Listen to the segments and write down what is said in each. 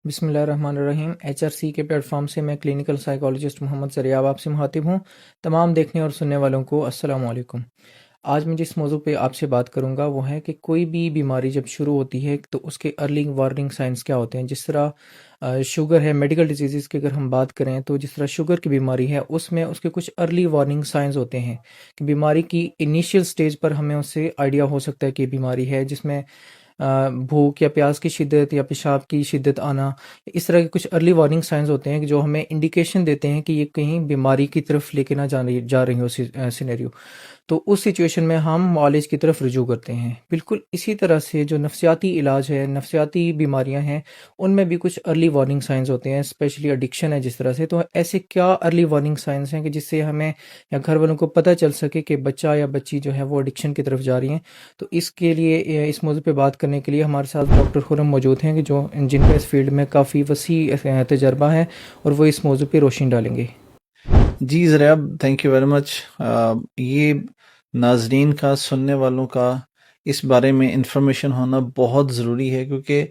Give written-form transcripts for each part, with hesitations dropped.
बिस्मिल्लाहिर्रहमानिर्रहीम। एचआरसी के प्लेटफॉर्म से मैं क्लिनिकल साइकोलॉजिस्ट मोहम्मद ज़रियाब आपसे मुखातिब हूँ। तमाम देखने और सुनने वालों को अस्सलाम वालेकुम। आज मैं जिस मौजू पे आपसे बात करूँगा वो है कि कोई भी बीमारी जब शुरू होती है तो उसके अर्ली वार्निंग साइंस क्या होते हैं। जिस तरह शुगर है, मेडिकल डिजीज़ की अगर हम बात करें तो जिस तरह शुगर की बीमारी है उसमें उसके कुछ अर्ली वार्निंग साइंस होते हैं कि बीमारी की इनिशियल स्टेज पर हमें उससे आइडिया हो सकता है कि बीमारी है, जिसमें भूख या प्यास की शिद्दत या पेशाब की शिद्दत आना, इस तरह के कुछ अर्ली वार्निंग साइंस होते हैं कि जो हमें इंडिकेशन देते हैं कि ये कहीं बीमारी की तरफ लेके ना जा रही हो सिनेरियो। तो उस सिचुएशन में हम मुआलिज की तरफ रुजू करते हैं। बिल्कुल इसी तरह से जो नफ्सियाती इलाज है, नफ्सियाती बीमारियां हैं, उनमें भी कुछ अर्ली वार्निंग साइंस होते हैं, स्पेशली एडिक्शन है जिस तरह से। तो ऐसे क्या अर्ली वार्निंग साइंस हैं कि जिससे हमें या घर वालों को पता चल सके कि बच्चा या बच्ची जो है वो एडिक्शन की तरफ जा रही हैं। तो इसके लिए इस मौजू पे बात करने के लिए हमारे साथ डॉक्टर खुरम मौजूद हैं कि जो जिनका इस फील्ड में काफ़ी वसी तजर्बा है और वो इस मौजू पे रोशनी डालेंगे। जी Zaryab, thank you very much. ये नाजरीन का, सुनने वालों का इस बारे में इंफॉर्मेशन होना बहुत ज़रूरी है, क्योंकि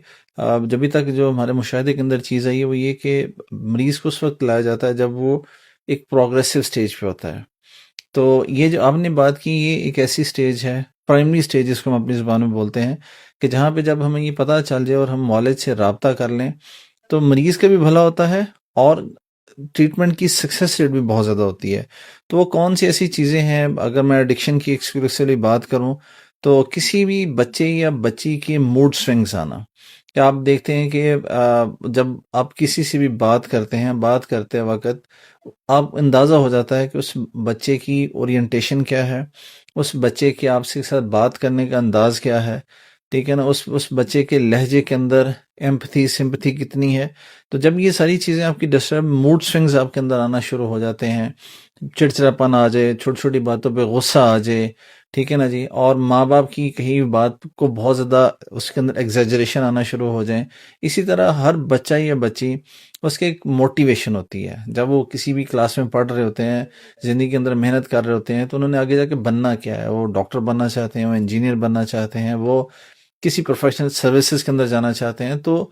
जब तक जो हमारे मुशाहिदे के अंदर चीज़ आई है वो ये कि मरीज़ को उस वक्त लाया जाता है जब वो एक प्रोग्रेसिव स्टेज पे होता है। तो ये जो आपने बात की, ये एक ऐसी स्टेज है, प्राइमरी स्टेज जिसको हम अपनी ज़ुबान में बोलते हैं, कि जहाँ पे जब हमें ये पता चल जाए और हम मौलिद से रब्ता कर लें तो मरीज़ का भी भला होता है और ट्रीटमेंट की सक्सेस रेट भी बहुत ज़्यादा होती है। तो वो कौन सी ऐसी चीज़ें हैं, अगर मैं एडिक्शन की एक्सक्लूसिवली बात करूँ, तो किसी भी बच्चे या बच्ची के मूड स्विंग्स आना। क्या आप देखते हैं कि जब आप किसी से भी बात करते हैं, बात करते वक़्त आप अंदाज़ा हो जाता है कि उस बच्चे की ओरिएंटेशन क्या है, उस बच्चे के आपसे साथ बात करने का अंदाज़ क्या है, ठीक है ना? उस बच्चे के लहजे के अंदर एम्पैथी, सिंपैथी कितनी है। तो जब ये सारी चीज़ें आपकी डिस्टर्ब, मूड स्विंग्स आपके अंदर आना शुरू हो जाते हैं, चिड़चिड़ापन आ जाए, छोटी-छोटी बातों पे गुस्सा आ जाए, ठीक है ना जी? और माँ-बाप की कही हुई बात को बहुत ज़्यादा उसके अंदर एग्ज़ैजरेशन आना शुरू हो जाए। इसी तरह हर बच्चा या बच्ची, उसकी एक मोटिवेशन होती है। जब वो किसी भी क्लास में पढ़ रहे होते हैं, ज़िंदगी के अंदर मेहनत कर रहे होते हैं, तो उन्होंने आगे जाके बनना क्या है? वो डॉक्टर बनना चाहते हैं, वो इंजीनियर बनना चाहते हैं, वो किसी प्रोफेशनल सर्विसेज के अंदर जाना चाहते हैं। तो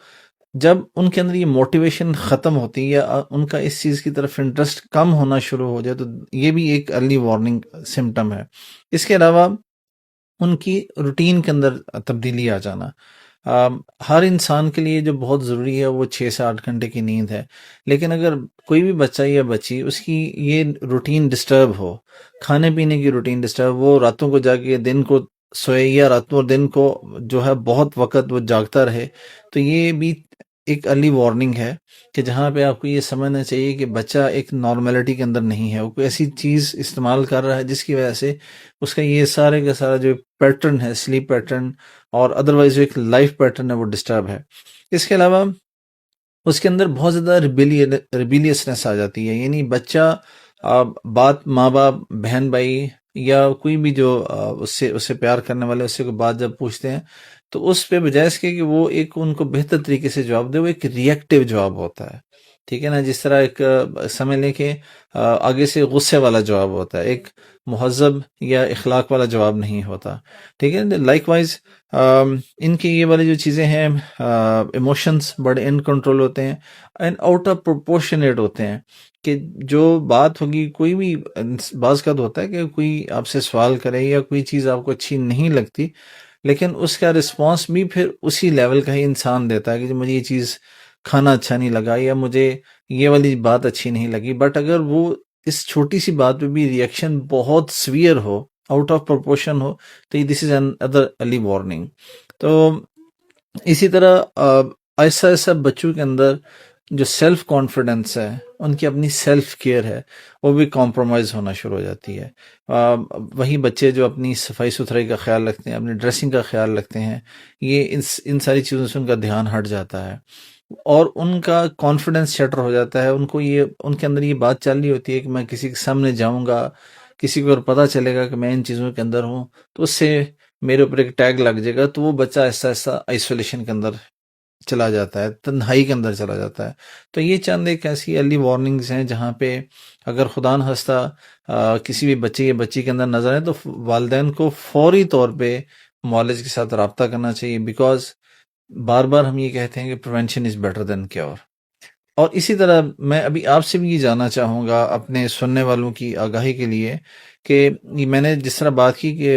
जब उनके अंदर ये मोटिवेशन ख़त्म होती है या उनका इस चीज़ की तरफ इंटरेस्ट कम होना शुरू हो जाए, तो ये भी एक अर्ली वार्निंग सिम्टम है। इसके अलावा उनकी रूटीन के अंदर तब्दीली आ जाना। हर इंसान के लिए जो बहुत ज़रूरी है वो 6 से 8 घंटे की नींद है। लेकिन अगर कोई भी बच्चा या बच्ची, उसकी ये रूटीन डिस्टर्ब हो, खाने पीने की रूटीन डिस्टर्ब, वो रातों को जागे दिन को सोए, या रातों और दिन को जो है बहुत वक़्त वो जागता रहे, तो ये भी एक अर्ली वार्निंग है कि जहाँ पे आपको ये समझना चाहिए कि बच्चा एक नॉर्मेलिटी के अंदर नहीं है। वो कोई ऐसी चीज़ इस्तेमाल कर रहा है जिसकी वजह से उसका ये सारे का सारा जो पैटर्न है, स्लीप पैटर्न और अदरवाइज जो एक लाइफ पैटर्न है, वो डिस्टर्ब है। इसके अलावा उसके अंदर बहुत ज़्यादा रिबिलियसनेस आ जाती है। यानी बच्चा बात माँ-बाप, बहन-भाई या कोई भी जो उससे उससे प्यार करने वाले उससे कोई बात जब पूछते हैं, तो उस पे बजाय इसके कि वो एक उनको बेहतर तरीके से जवाब दे, वो एक रिएक्टिव जवाब होता है। ठीक है ना? जिस तरह एक समझ लें कि आगे से गुस्से वाला जवाब होता है, एक मुहज़्ज़ब या इख़लाक़ वाला जवाब नहीं होता। ठीक है? लाइकवाइज़ इनकी ये वाली जो चीज़ें हैं, इमोशंस बड़े इन कंट्रोल होते हैं एंड आउट ऑफ प्रोपोर्शनेट होते हैं, कि जो बात होगी, कोई भी बाज़ का तो होता है कि कोई आपसे सवाल करे या कोई चीज़ आपको अच्छी नहीं लगती, लेकिन उसका रिस्पॉन्स भी फिर उसी लेवल का ही इंसान देता है कि मुझे ये चीज़ खाना अच्छा नहीं लगा या मुझे ये वाली बात अच्छी नहीं लगी। बट अगर वो इस छोटी सी बात पे भी रिएक्शन बहुत सीवियर हो, आउट ऑफ प्रोपोर्शन हो, तो this is an other early warning. तो इसी तरह ऐसा ऐसा बच्चों के अंदर जो सेल्फ कॉन्फिडेंस है, उनकी अपनी सेल्फ केयर है, वो भी कॉम्प्रोमाइज़ होना शुरू हो जाती है। वही बच्चे जो अपनी सफाई सुथराई का ख्याल रखते हैं, अपनी ड्रेसिंग का ख्याल रखते हैं, ये इन सारी चीज़ों से उनका ध्यान हट जाता है और उनका कॉन्फिडेंस शटर हो जाता है। उनको ये, उनके अंदर ये बात चल रही होती है कि मैं किसी के सामने जाऊंगा, किसी को अगर पता चलेगा कि मैं इन चीज़ों के अंदर हूँ, तो उससे मेरे ऊपर एक टैग लग जाएगा। तो वो बच्चा ऐसा ऐसा आइसोलेशन के अंदर चला जाता है, तन्हाई के अंदर चला जाता है। तो ये चंद एक ऐसी अर्ली वार्निंग्स हैं जहाँ पे अगर खुदा न हस्ता किसी भी बच्चे या बच्ची के अंदर नजर आए, तो वालिदैन को फौरी तौर पे मौलिज के साथ रब्ता करना चाहिए। बिकॉज बार-बार हम ये कहते हैं कि prevention is better than cure. और इसी तरह मैं अभी आपसे भी ये जानना चाहूँगा अपने सुनने वालों की आगाही के लिए कि ये मैंने जिस तरह बात की कि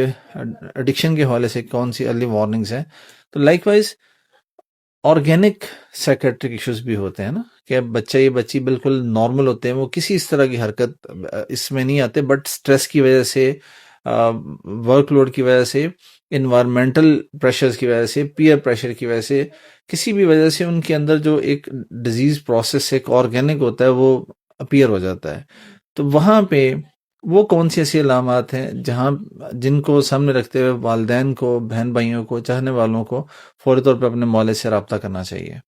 एडिक्शन के हवाले से कौन-सी अर्ली वार्निंग्स हैं, तो लाइकवाइज़ ऑर्गेनिक साइकियाट्रिक इश्यूज भी होते हैं ना कि अब बच्चा या बच्ची बिल्कुल नॉर्मल होते हैं, वो किसी इस तरह की हरकत इसमें नहीं आते, बट स्ट्रेस की वजह से, वर्कलोड की वजह से, इन्वायरमेंटल प्रेशर्स की वजह से, पीयर प्रेशर की वजह से, किसी भी वजह से उनके अंदर जो एक डिजीज प्रोसेस एक ऑर्गेनिक होता है वो अपीयर हो जाता है। तो वहाँ पे वो कौन सी ऐसी अलामात हैं जहाँ जिनको सामने रखते हुए वालिदैन को, बहन भाइयों को, चाहने वालों को फौरी तौर पे अपने मौले से रब्ता करना चाहिए?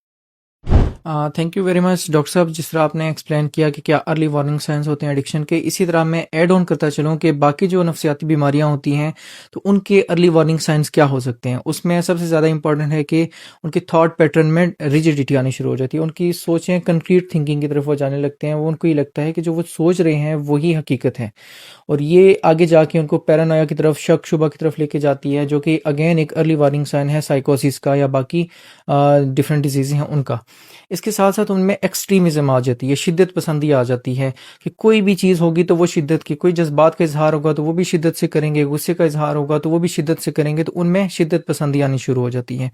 Thank you very much doctor साहब, जिस तरह आपने एक्सप्लेन किया कि क्या अर्ली वार्निंग साइंस होते हैं एडिक्शन के, इसी तरह मैं ऐड ऑन करता चलूँ कि बाकी जो नफसियाती बीमारियां होती हैं तो उनके अर्ली वार्निंग साइंस क्या हो सकते हैं। उसमें सबसे ज़्यादा इंपॉर्टेंट है कि उनके थॉट पैटर्न में रिजिडिटी आनी शुरू हो जाती है, उनकी सोचें कंक्रीट थिंकिंग की तरफ वो जाने लगते हैं, वो उनको ये लगता है कि जो वो सोच रहे हैं वही हकीकत है, और ये आगे जाके उनको पैरानोया की तरफ, शक शुबा की तरफ लेके जाती है, जो कि अगेन एक अर्ली वार्निंग साइन है साइकोसिस का या बाकी डिफरेंट डिजीज़ हैं उनका। इसके साथ साथ उनमें एक्सट्रीमिज्म आ जाती है, शिद्दत पसंदी आ जाती है कि कोई भी चीज़ होगी तो वो शिद्दत की, कोई जज्बात का इजहार होगा तो वो भी शिद्दत से करेंगे, गुस्से का इजहार होगा तो वो भी शिद्दत से करेंगे, तो उनमें शिद्दत पसंदी आनी शुरू हो जाती है।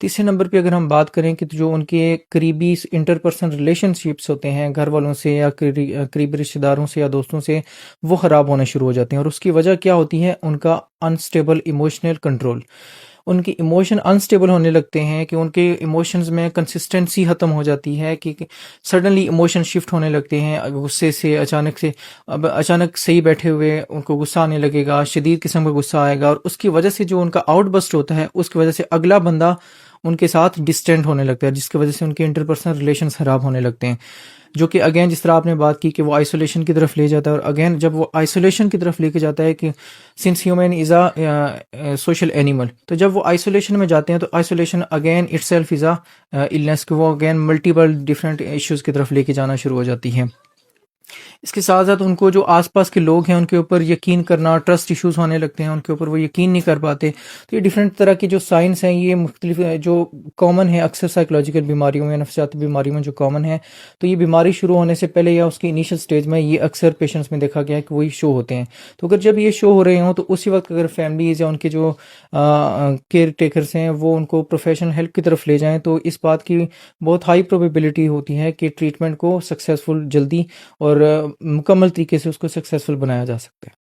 तीसरे नंबर पे अगर हम बात करें कि जो उनके करीबी इंटरपर्सनल रिलेशनशिप्स होते हैं घर वालों से या करीबी रिश्तेदारों से या दोस्तों से, वो ख़राब होने शुरू हो जाते हैं, और उसकी वजह क्या होती है, उनका अनस्टेबल इमोशनल कंट्रोल। उनके इमोशन अनस्टेबल होने लगते हैं कि उनके इमोशंस में कंसिस्टेंसी ख़त्म हो जाती है कि सडनली इमोशन शिफ्ट होने लगते हैं गुस्से से, अचानक से। अब अचानक सही बैठे हुए उनको गुस्सा आने लगेगा, शदीद किस्म का गुस्सा आएगा, और उसकी वजह से जो उनका आउटबस्ट होता है उसकी वजह से अगला बंदा उनके साथ डिस्टेंट होने लगता है, जिसकी वजह से उनके इंटरपर्सनल रिलेशंस ख़राब होने लगते हैं, जो कि अगेन जिस तरह आपने बात की कि वो आइसोलेशन की तरफ ले जाता है। और अगेन जब वो आइसोलेशन की तरफ लेके जाता है कि since human is a social animal, तो जब वो आइसोलेशन में जाते हैं तो isolation again itself is a illness, कि वो अगेन मल्टीपल डिफरेंट इश्यूज़ की तरफ लेके जाना शुरू हो जाती है। इसके साथ साथ उनको जो आसपास के लोग हैं उनके ऊपर यकीन करना, ट्रस्ट इश्यूज होने लगते हैं, उनके ऊपर वो यकीन नहीं कर पाते। तो ये डिफरेंट तरह की जो साइंस हैं, ये मुख्तलिफ जो कॉमन है अक्सर साइकोलॉजिकल बीमारियों में, नफसियाती बीमारियों में जो कॉमन है, तो ये बीमारी शुरू होने से पहले या उसकी इनिशियल स्टेज में ये अक्सर पेशेंट्स में देखा गया है कि वही शो होते हैं। तो अगर जब ये शो हो रहे हों तो उसी वक्त अगर फैमिलीज या उनके जो केयर टेकर्स हैं वो उनको प्रोफेशनल हेल्प की तरफ ले जाएं, तो इस बात की बहुत हाई प्रोबेबिलिटी होती है कि ट्रीटमेंट को सक्सेसफुल जल्दी और मुकम्मल तरीके से उसको सक्सेसफुल बनाया जा सकता है।